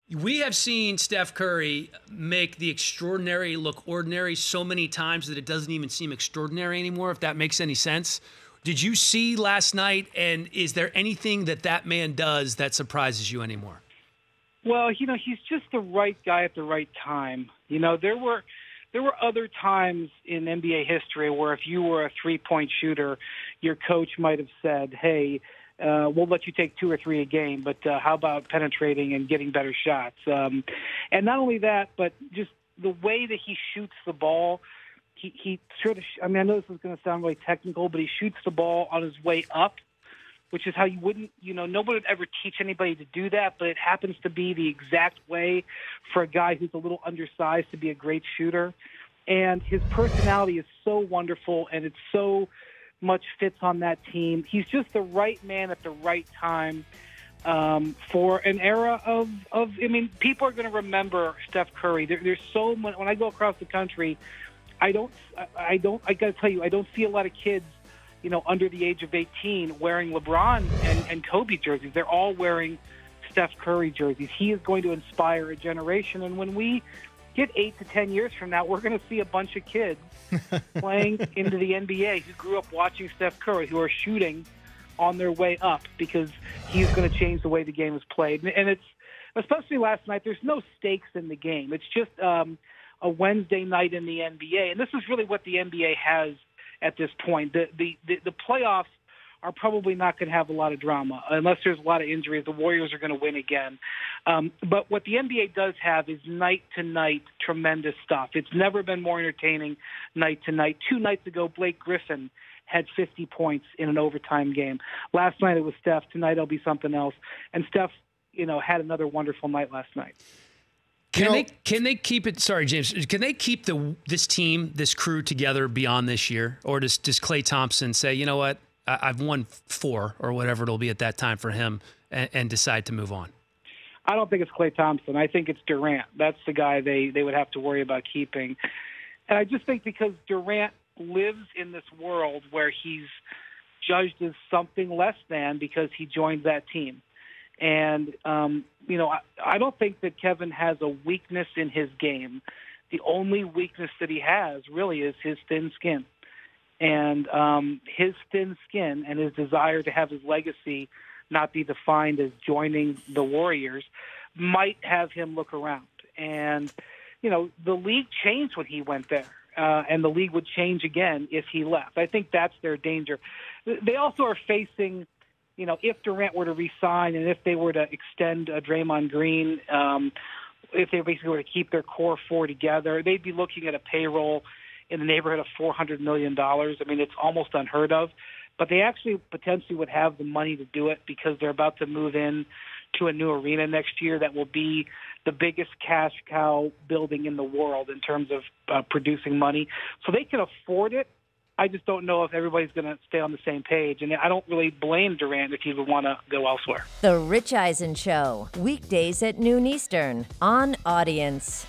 We have seen Steph Curry make the extraordinary look ordinary so many times that it doesn't even seem extraordinary anymore, if that makes any sense. Did you see last night, and is there anything that man does that surprises you anymore? Well, he's just the right guy at the right time. There were other times in NBA history where if you were a three-point shooter, your coach might have said, hey, we'll let you take 2 or 3 a game, but how about penetrating and getting better shots? And not only that, but just the way that he shoots the ball, he sort of, I know this is going to sound really technical, but he shoots the ball on his way up, which is how you wouldn't, nobody would ever teach anybody to do that, but it happens to be the exact way for a guy who's a little undersized to be a great shooter. And his personality is so wonderful, and it's so much fits on that team. He's just the right man at the right time for an era of people are going to remember Steph Curry. There's so much. When I go across the country, I got to tell you, I don't see a lot of kids, under the age of 18 wearing LeBron and Kobe jerseys. They're all wearing Steph Curry jerseys. He is going to inspire a generation. And when we get 8 to 10 years from now, we're going to see a bunch of kids playing into the NBA who grew up watching Steph Curry, who are shooting on their way up because he's going to change the way the game is played. And it's, especially last night, there's no stakes in the game. It's just a Wednesday night in the NBA. And this is really what the NBA has at this point. The playoffs are probably not going to have a lot of drama unless there's a lot of injuries. The Warriors are going to win again. But what the NBA does have is night-to-night tremendous stuff. It's never been more entertaining night-to-night. 2 nights ago, Blake Griffin had 50 points in an overtime game. Last night it was Steph. Tonight it'll be something else. And Steph, had another wonderful night last night. Can they keep it? Sorry, James. Can they keep this team, this crew together beyond this year, or does Klay Thompson say, you know what, I've won 4 or whatever it'll be at that time for him, and decide to move on? I don't think it's Klay Thompson. I think it's Durant. That's the guy they would have to worry about keeping. And I just think because Durant lives in this world where he's judged as something less than because he joined that team. And, I don't think that Kevin has a weakness in his game. The only weakness that he has really is his thin skin. And his thin skin and his desire to have his legacy not be defined as joining the Warriors might have him look around. And, the league changed when he went there. And the league would change again if he left. I think that's their danger. They also are facing, if Durant were to re-sign and if they were to extend Draymond Green, if they basically were to keep their core 4 together, they'd be looking at a payroll in the neighborhood of $400 million. It's almost unheard of. But they actually potentially would have the money to do it because they're about to move in to a new arena next year that will be the biggest cash cow building in the world in terms of producing money. So they can afford it. I just don't know if everybody's going to stay on the same page. And I don't really blame Durant if he would want to go elsewhere. The Rich Eisen Show, weekdays at noon Eastern on Audience.